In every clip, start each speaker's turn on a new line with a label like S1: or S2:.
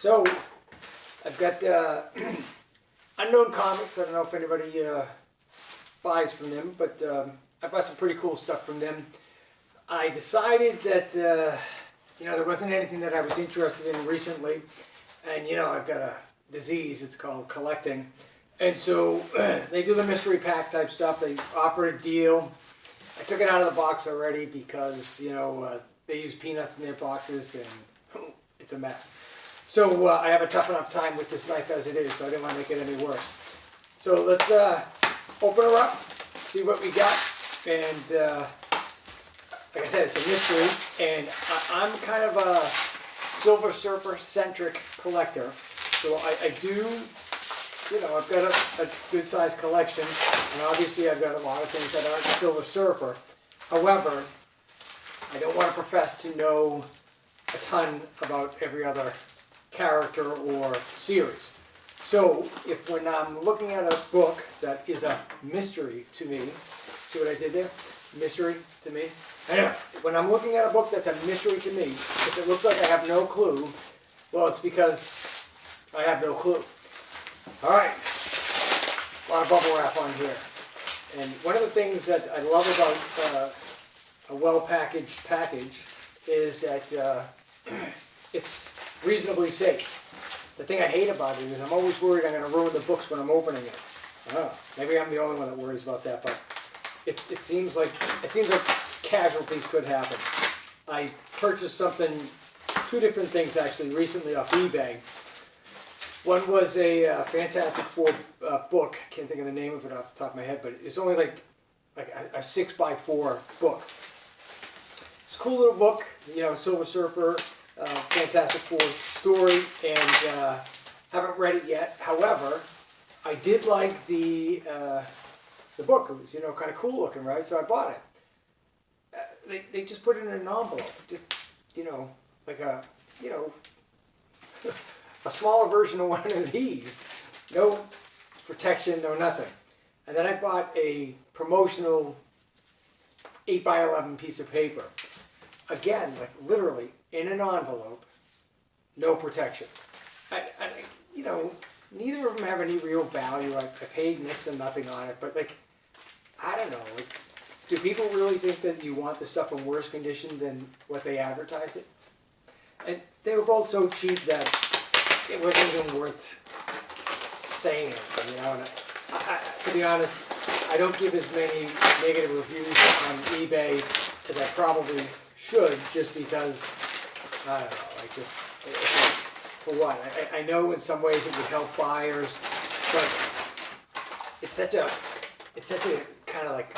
S1: So, I've got Unknown Comics. I don't know if anybody buys from them, but I bought some pretty cool stuff from them. I decided that, there wasn't anything that I was interested in recently. And, I've got a disease, it's called collecting. And so, they do the mystery pack type stuff. They offered a deal. I took it out of the box already because, they use peanuts in their boxes and it's a mess. So I have a tough enough time with this knife as it is, so I didn't want to make it any worse. So let's open her up, see what we got. And like I said, it's a mystery. And I'm kind of a Silver Surfer-centric collector. So I do, I've got a good sized collection. And obviously I've got a lot of things that aren't Silver Surfer. However, I don't want to profess to know a ton about every other character or series. So if when I'm looking at a book that is a mystery to me, see what I did there? Mystery to me. Anyway, when I'm looking at a book that's a mystery to me, if it looks like I have no clue, well, it's because I have no clue. All right, a lot of bubble wrap on here. And one of the things that I love about a well-packaged package is that it's reasonably safe. The thing I hate about it is I'm always worried I'm going to ruin the books when I'm opening it. I don't know. Maybe I'm the only one that worries about that, but it seems like casualties could happen. I purchased two different things actually recently off eBay. One was a Fantastic Four book. I can't think of the name of it off the top of my head, but it's only like a 6x4 book. It's a cool little book, Silver Surfer, Fantastic Four story, and haven't read it yet. However, I did like the book. It was, kind of cool looking, right? So I bought it. They just put it in an envelope, just, like a smaller version of one of these. No protection, no nothing. And then I bought a promotional 8x11 piece of paper. Again, like literally in an envelope, no protection. Neither of them have any real value. I paid next to nothing on it, but I don't know. Do people really think that you want the stuff in worse condition than what they advertise it? And they were both so cheap that it wasn't even worth saying anything, And to be honest, I don't give as many negative reviews on eBay as I probably should, just because, I don't know, for what? I know in some ways it would help buyers, but it's such a kind of like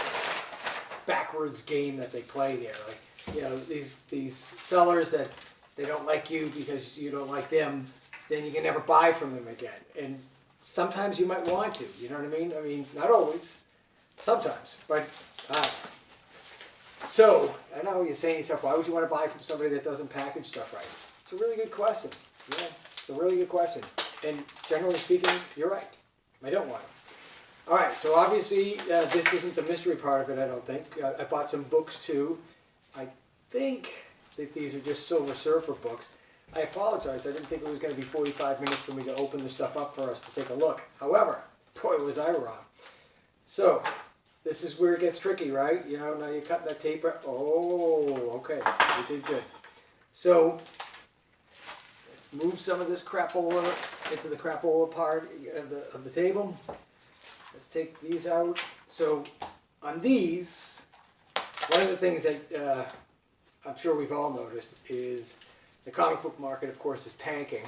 S1: backwards game that they play there. These sellers that they don't like you because you don't like them, then you can never buy from them again. And sometimes you might want to, you know what I mean? I mean, not always, sometimes, but so, I know you're saying to yourself, why would you want to buy from somebody that doesn't package stuff right? It's a really good question. Yeah, it's a really good question. And generally speaking, you're right. I don't want them. All right, so obviously this isn't the mystery part of it, I don't think. I bought some books too. I think that these are just Silver Surfer books. I apologize. I didn't think it was going to be 45 minutes for me to open this stuff up for us to take a look. However, boy, was I wrong. So, this is where it gets tricky, right? Now you cut that tape. Oh, okay. You did good. So, let's move some of this crapola into the crapola part of the table. Let's take these out. So, on these, one of the things that I'm sure we've all noticed is the comic book market, of course, is tanking.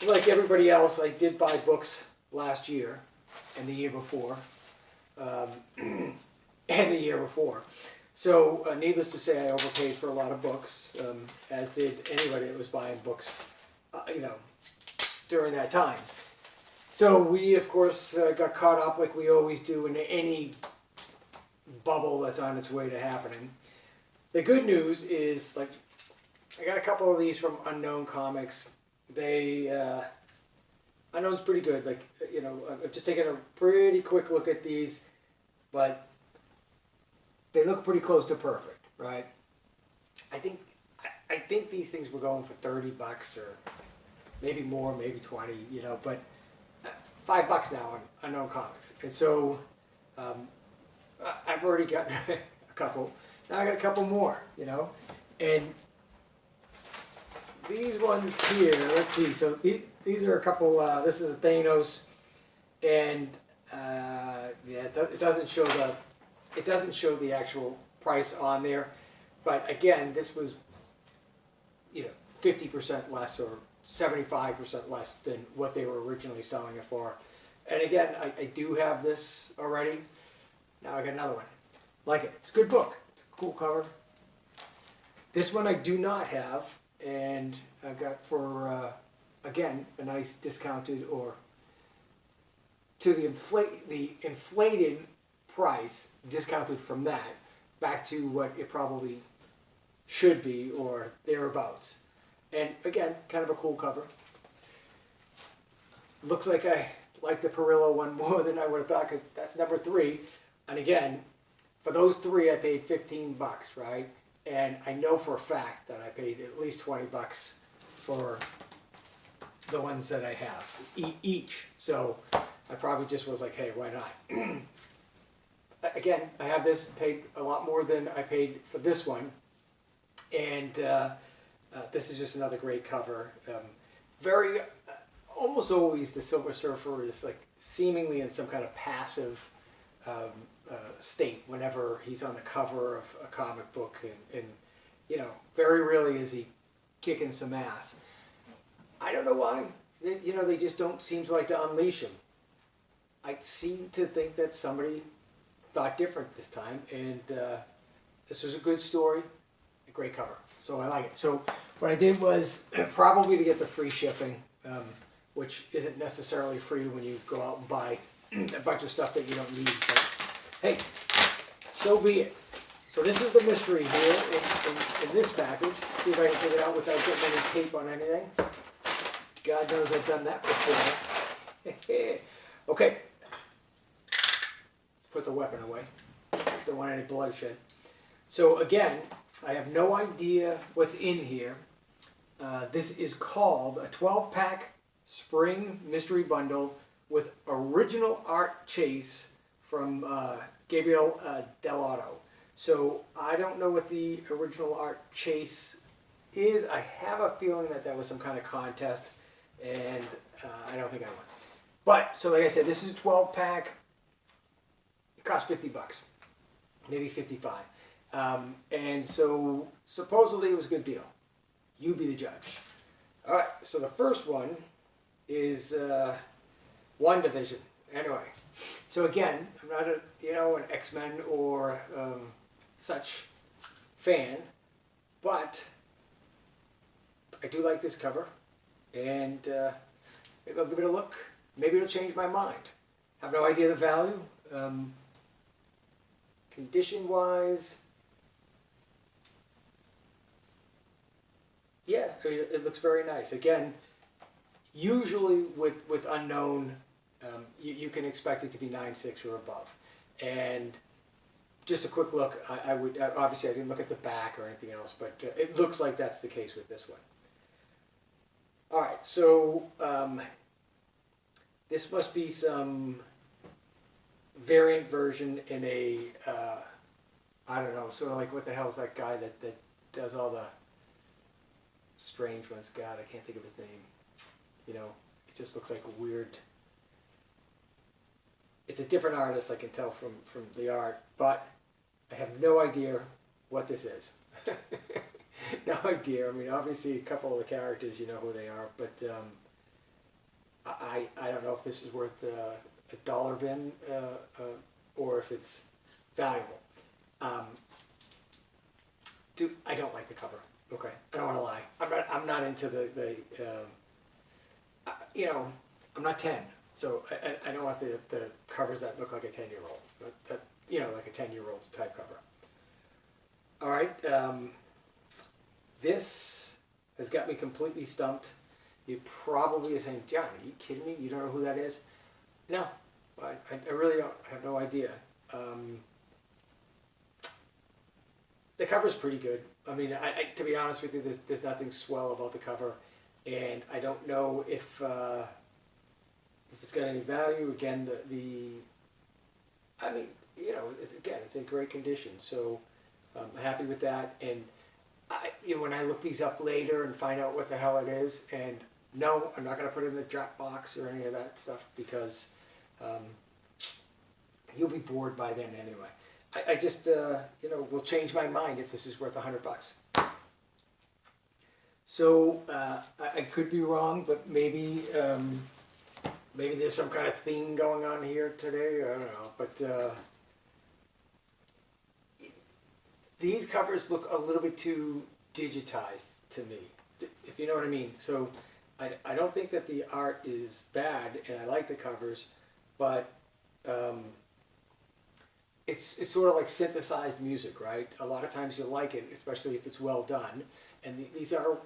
S1: Like everybody else, I did buy books last year and the year before. And the year before. So, needless to say, I overpaid for a lot of books, as did anybody that was buying books, during that time. So we, of course, got caught up like we always do in any bubble that's on its way to happening. The good news is, I got a couple of these from Unknown Comics. Unknown's pretty good. I've just taken a pretty quick look at these, but they look pretty close to perfect, right? I think these things were going for $30 or maybe more, maybe 20, you know, but $5 now on Unknown Comics. And so I've already gotten a couple. Now I got a couple more, you know. And these ones here, let's see. So these are a couple. This is a Thanos, and yeah, it doesn't show the actual price on there. But again, this was, you know, 50% less or 75% less than what they were originally selling it for. And again, I do have this already. Now I got another one. Like it. It's a good book. It's a cool cover. This one I do not have, and I got for, again, a nice discounted, or to the inflated price, discounted from that, back to what it probably should be, or thereabouts. And again, kind of a cool cover. Looks like I like the Perillo one more than I would have thought, because that's number 3. And again, for those 3 I paid $15, right? And I know for a fact that I paid at least $20 for the ones that I have, each. So I probably just was like, hey, why not? Again, I have this, paid a lot more than I paid for this one. And this is just another great cover. Very, almost always the Silver Surfer is like seemingly in some kind of passive state whenever he's on the cover of a comic book, and you know, very rarely is he kicking some ass. I don't know why. You know, they just don't seem to like to unleash him. I seem to think that somebody thought different this time, and this was a good story, a great cover, so I like it. So what I did was probably to get the free shipping, which isn't necessarily free when you go out and buy a bunch of stuff that you don't need, but hey, so be it. So this is the mystery here in this package. Let's see if I can take it out without getting any tape on anything. God knows I've done that before. Okay. Let's put the weapon away. Don't want any bloodshed. So again, I have no idea what's in here. This is called a 12-pack spring mystery bundle with original art chase from Gabriel Dell'Otto. So I don't know what the original art chase is. I have a feeling that was some kind of contest, and I don't think I won. But, so like I said, this is a 12-pack. It costs $50, maybe $55. And so supposedly it was a good deal. You be the judge. All right, so the first one is WandaVision. Anyway, so again, I'm not an X-Men or such fan, but I do like this cover, and maybe I'll give it a look. Maybe it'll change my mind. Have no idea the value. Condition-wise, yeah, it looks very nice. Again, usually with Unknown, you can expect it to be 9.6 or above. And just a quick look, I would, obviously I didn't look at the back or anything else, but it looks like that's the case with this one. All right, so this must be some variant version in a, I don't know, sort of like, what the hell's that guy that does all the strange ones? God, I can't think of his name. You know, it just looks like a weird... It's a different artist, I can tell from the art, but I have no idea what this is. No idea. I mean, obviously a couple of the characters, you know who they are, but I don't know if this is worth a dollar bin or if it's valuable. I don't like the cover. Okay, I don't want to lie. I'm not into the you know, I'm not 10. So I don't want the covers that look like a 10-year-old, that, you know, like a 10-year-old's type cover. All right, this has got me completely stumped. You probably are saying, John, are you kidding me? You don't know who that is? No, I really don't. I have no idea. The cover's pretty good. I mean, to be honest with you, there's nothing swell about the cover. and I don't know if it's got any value. Again, I mean, you know, it's in great condition, so I'm happy with that. And when I look these up later and find out what the hell it is, and no, I'm not going to put it in the Dropbox or any of that stuff, because you'll be bored by then anyway. I just, will change my mind if this is worth $100. So I could be wrong, but maybe there's some kind of theme going on here today. I don't know, but these covers look a little bit too digitized to me, if you know what I mean. So I don't think that the art is bad, and I like the covers, but it's sort of like synthesized music, right? A lot of times you like it, especially if it's well done, and these are,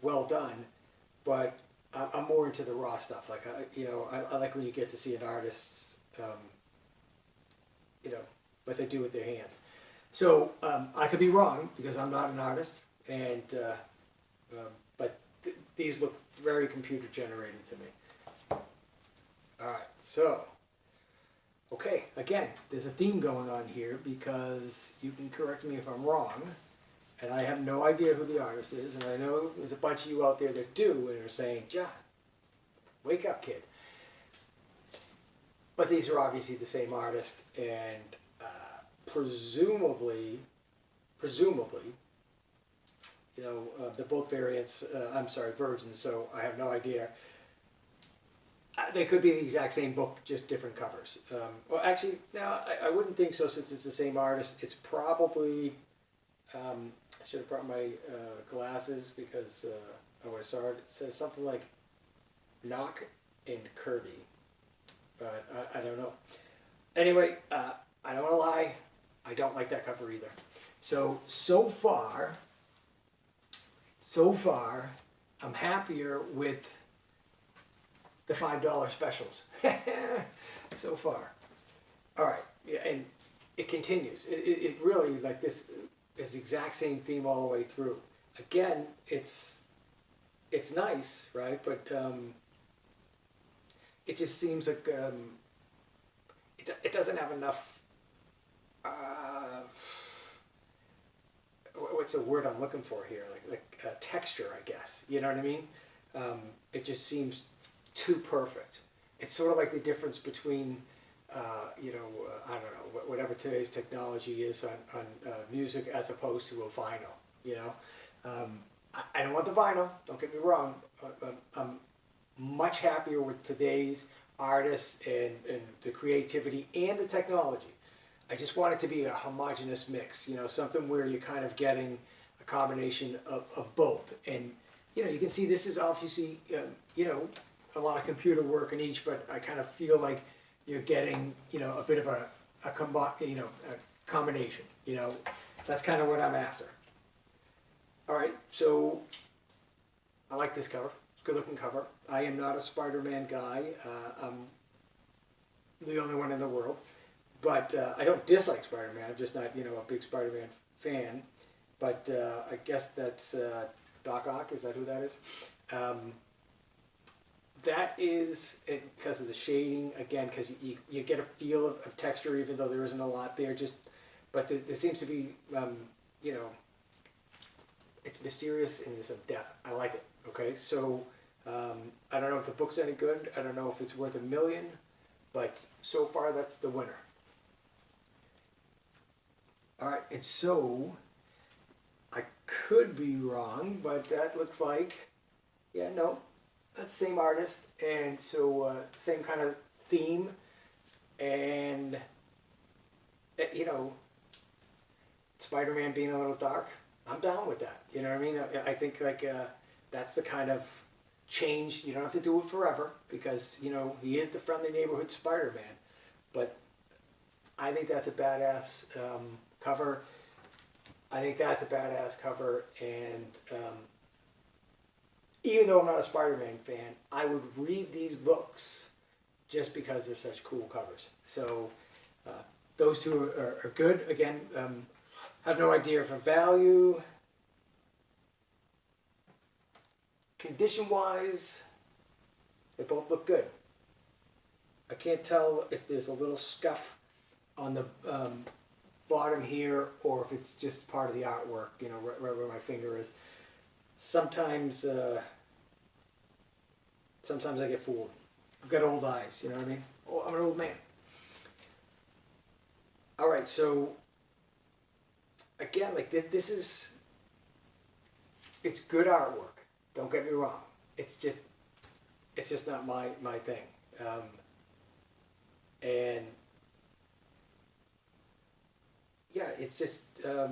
S1: well done, but I'm more into the raw stuff. Like, I like when you get to see an artist, what they do with their hands. So I could be wrong, because I'm not an artist, and but these look very computer generated to me. All right, so. Okay, again, there's a theme going on here, because you can correct me if I'm wrong, and I have no idea who the artist is, and I know there's a bunch of you out there that do, and are saying, John, wake up, kid. But these are obviously the same artist, and presumably, they're both versions, so I have no idea. They could be the exact same book, just different covers. Well, actually, no, I wouldn't think so, since it's the same artist. It's probably, I should have brought my glasses, because when I saw it, it says something like Knock and Kirby, but I don't know. Anyway, I don't want to lie, I don't like that cover either. So far, I'm happier with the $5 specials so far. All right, yeah, and it continues. It really, like, this is the exact same theme all the way through. Again, it's nice, right? But it just seems like it doesn't have enough. What's the word I'm looking for here? Like texture, I guess. You know what I mean? It just seems too perfect. It's sort of like the difference between, I don't know, whatever today's technology is on music as opposed to a vinyl, I don't want the vinyl, don't get me wrong. I'm much happier with today's artists and the creativity and the technology. I just want it to be a homogeneous mix, something where you're kind of getting a combination of both. And, you can see this is obviously, a lot of computer work in each, but I kind of feel like you're getting, a bit of a combination, that's kind of what I'm after. All right, so I like this cover. It's a good looking cover. I am not a Spider-Man guy. I'm the only one in the world, but I don't dislike Spider-Man. I'm just not, a big Spider-Man fan. But I guess that's Doc Ock. Is that who that is? That is because of the shading, again, because you get a feel of texture, even though there isn't a lot there. But there seems to be, it's mysterious and there's some depth. I like it. Okay, so I don't know if the book's any good. I don't know if it's worth $1 million, but so far that's the winner. All right, and so I could be wrong, but that looks like, yeah, no. That's the same artist, and so same kind of theme, and Spider-Man being a little dark, I'm down with that. You know what I mean? I think that's the kind of change. You don't have to do it forever, because he is the friendly neighborhood Spider-Man, but I think that's a badass cover. I think that's a badass cover, and even though I'm not a Spider-Man fan, I would read these books just because they're such cool covers. So those two are good. Again, have no idea for value. condition-wise, they both look good. I can't tell if there's a little scuff on the bottom here, or if it's just part of the artwork, you know, right where my finger is. Sometimes I get fooled. I've got old eyes, you know what I mean? Oh, I'm an old man. All right, so again, like this is, it's good artwork. Don't get me wrong. It's just not my thing. And yeah, it's just, I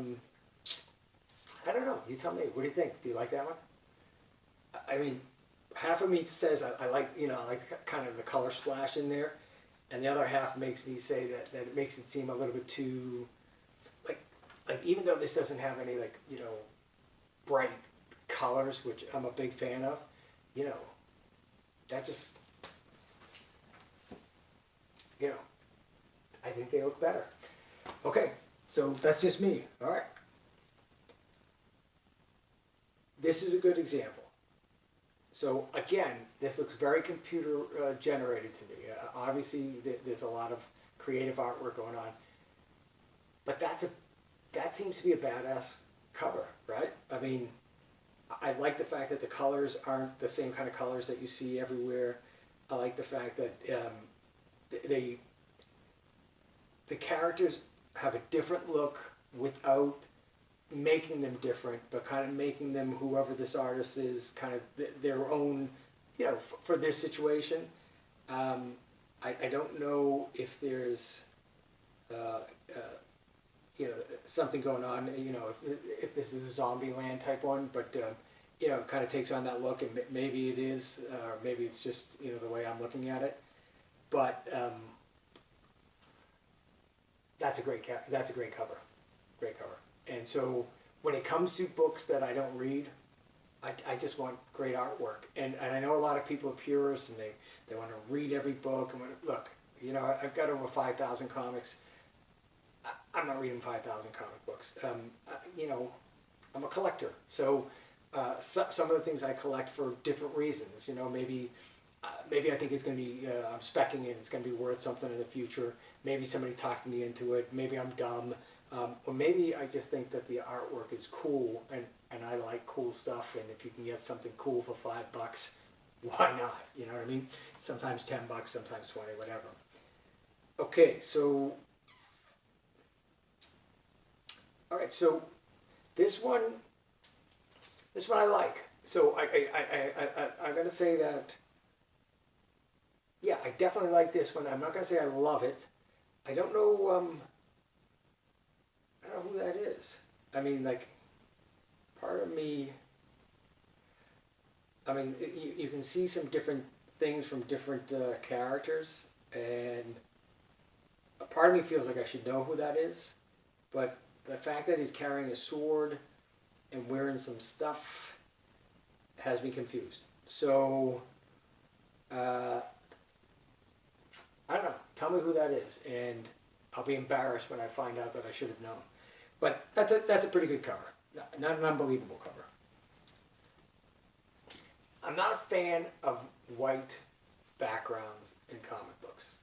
S1: don't know. You tell me. What do you think? Do you like that one? I mean, half of me says I like, you know, I like kind of the color splash in there, and the other half makes me say that it makes it seem a little bit too, like even though this doesn't have any, like, you know, bright colors, which I'm a big fan of, you know, that just, you know, I think they look better. Okay, so that's just me. All right. This is a good example. So again, this looks very computer generated to me. Obviously, there's a lot of creative artwork going on, but that seems to be a badass cover, right? I mean, I like the fact that the colors aren't the same kind of colors that you see everywhere. I like the fact that the characters have a different look without making them different, but kind of making them, whoever this artist is, kind of their own, you know, for this situation. I don't know if there's, you know, something going on, you know, if this is a zombie land type one, but, you know, it kind of takes on that look, and maybe it is, or maybe it's just, you know, the way I'm looking at it. But that's a great cover. Great cover. And so when it comes to books that I don't read, I just want great artwork. And I know a lot of people are purists, and they want to read every book. And look, you know, I've got over 5,000 comics. I'm not reading 5,000 comic books. You know, I'm a collector. So some of the things I collect for different reasons. You know, maybe I think it's going to be, I'm speccing it, it's going to be worth something in the future. Maybe somebody talked me into it. Maybe I'm dumb. Or maybe I just think that the artwork is cool, and I like cool stuff, and if you can get something cool for $5, why not? You know what I mean? Sometimes $10, sometimes 20, whatever. Okay, so, all right, so this one I like. So I'm going to say that, yeah, I definitely like this one. I'm not going to say I love it. I don't know who that is. I mean, like, part of me, I mean, you can see some different things from different characters, and a part of me feels like I should know who that is, but the fact that he's carrying a sword and wearing some stuff has me confused. So, I don't know. Tell me who that is, and I'll be embarrassed when I find out that I should have known. But that's a pretty good cover. Not an unbelievable cover. I'm not a fan of white backgrounds in comic books.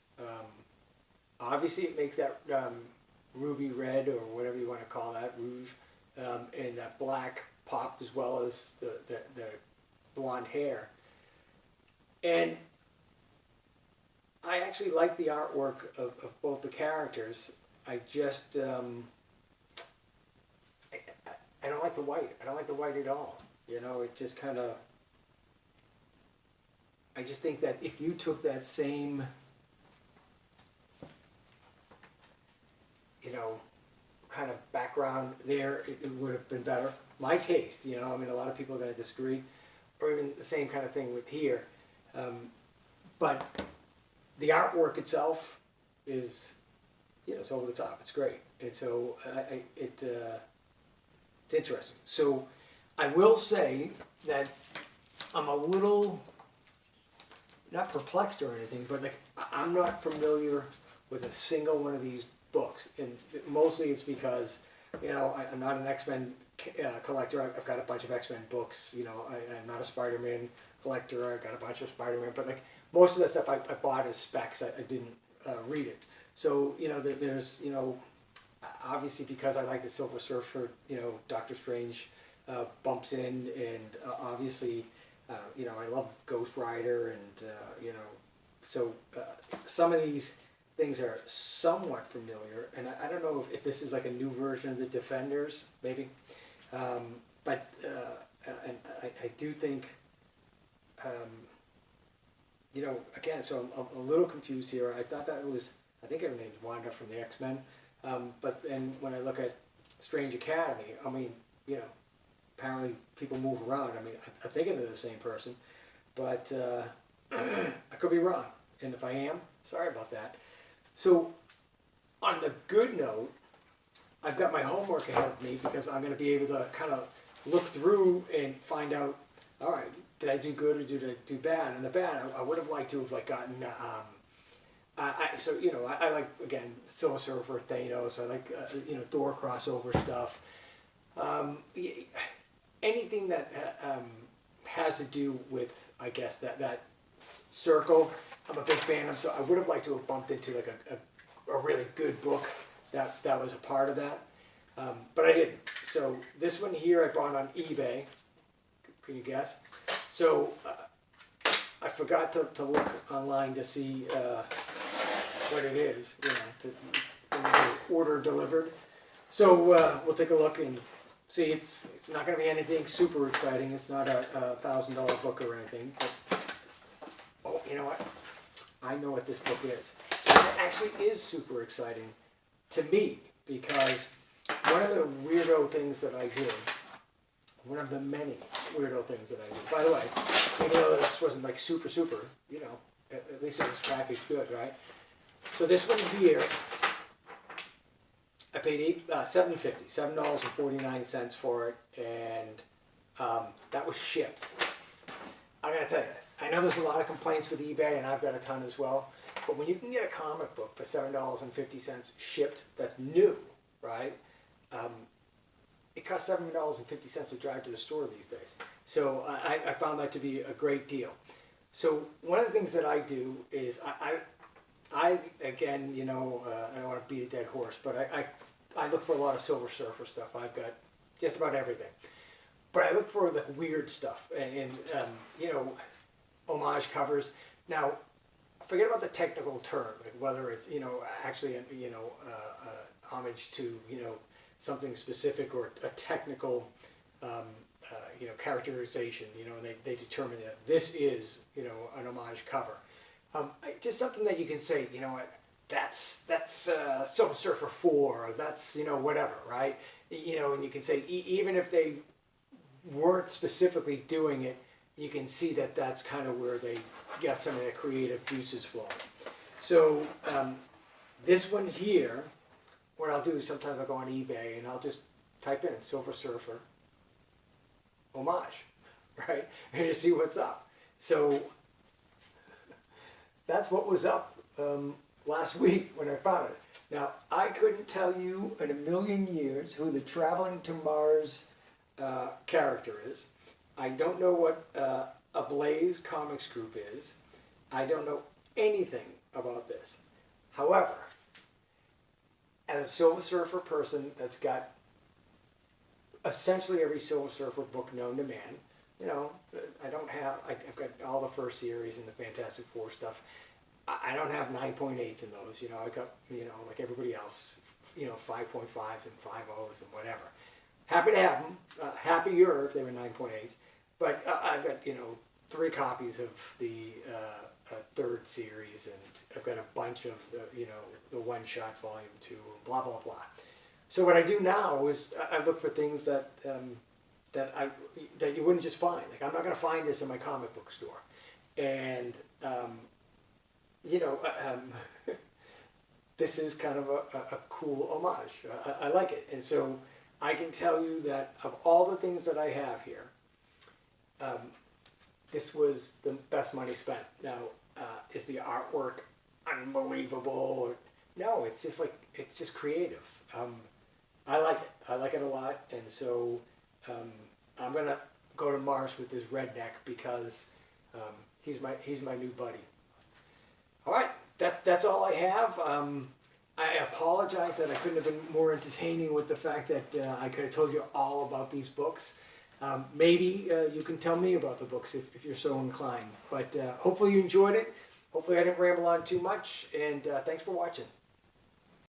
S1: Obviously, it makes that ruby red, or whatever you want to call that, rouge, and that black pop, as well as the blonde hair. And I actually like the artwork of both the characters. I just, I don't like the white. I don't like the white at all. You know, it just kind of, I just think that if you took that same, you know, kind of background there, it would have been better. My taste, you know, I mean, a lot of people are going to disagree, or even the same kind of thing with here. But the artwork itself is, you know, it's over the top. It's great. And so it's interesting. So I will say that I'm a little, not perplexed or anything, but like, I'm not familiar with a single one of these books. And mostly it's because, you know, I'm not an X-Men collector. I've got a bunch of X-Men books. You know, I'm not a Spider-Man collector. I got a bunch of Spider-Man, but like most of that stuff I bought as specs. I didn't read it. So you know, there's you know, obviously because I like the Silver Surfer, you know, Doctor Strange bumps in, and obviously, you know, I love Ghost Rider, and you know, so some of these things are somewhat familiar, and I don't know if this is like a new version of the Defenders, maybe, but and I do think, you know, again, so I'm a little confused here. I thought that was, I think her name's Wanda from the X-Men, but then when I look at Strange Academy, I mean, you know, apparently people move around. I mean, I'm thinking they're the same person, but I could be wrong, and if I am, sorry about that. So, on the good note, I've got my homework ahead of me because I'm going to be able to kind of look through and find out, all right, did I do good or did I do bad? And the bad, I would have liked to have like gotten, so you know, I like, again, Silver Surfer, Thanos. I like you know, Thor crossover stuff. Anything that has to do with, I guess, that circle, I'm a big fan of. So I would have liked to have bumped into like a really good book that was a part of that, but I didn't. So this one here I bought on eBay. Can you guess? So I forgot to look online to see what it is, you know, to order delivered. So we'll take a look and see. It's not going to be anything super exciting. It's not a $1,000 book or anything. But, oh, you know what? I know what this book is. It actually is super exciting to me because one of the weirdo things that I do, one of the many weirdo things that I do, by the way, even though this wasn't like super, you know, at least it was packaged good, right? So this one here, I paid $7.49 for it, and that was shipped. I gotta tell you, I know there's a lot of complaints with eBay, and I've got a ton as well, but when you can get a comic book for $7.50 shipped, that's new, right? It costs $7.50 to drive to the store these days. So I found that to be a great deal. So one of the things that I do is I again, you know, I don't want to beat a dead horse, but I look for a lot of Silver Surfer stuff. I've got just about everything. But I look for the weird stuff and you know, homage covers. Now, forget about the technical term, like whether it's, you know, actually, you know, homage to, you know, something specific or a technical, you know, characterization, you know, and they determine that this is, you know, an homage cover. Just something that you can say, you know what, that's Silver Surfer 4, or that's, you know, whatever, right? You know, and you can say, even if they weren't specifically doing it, you can see that that's kind of where they got some of their creative juices flowing. So this one here, what I'll do is sometimes I'll go on eBay and I'll just type in Silver Surfer homage, right? And to see what's up. So that's what was up last week when I found it. Now, I couldn't tell you in a million years who the Traveling to Mars character is. I don't know what a Blaze Comics group is. I don't know anything about this. However, as a Silver Surfer person that's got essentially every Silver Surfer book known to man, you know, I don't have, I've got all the first series and the Fantastic Four stuff. I don't have 9.8s in those, you know, I got, you know, like everybody else, you know, 5.5s and 5.0s and whatever. Happy to have them, happier if they were 9.8s, but I've got, you know, 3 copies of the third series, and I've got a bunch of the, you know, the one-shot volume 2, blah, blah, blah. So what I do now is I look for things that that you wouldn't just find. Like, I'm not going to find this in my comic book store. And, you know, this is kind of a cool homage. I like it. And so I can tell you that of all the things that I have here, this was the best money spent. Now, is the artwork unbelievable? No, it's just like, it's just creative. I like it. I like it a lot, and so I'm gonna go to Mars with this redneck because he's my new buddy. All right, that's all I have. I apologize that I couldn't have been more entertaining with the fact that I could have told you all about these books. Maybe you can tell me about the books if you're so inclined. But hopefully you enjoyed it. Hopefully I didn't ramble on too much. And thanks for watching.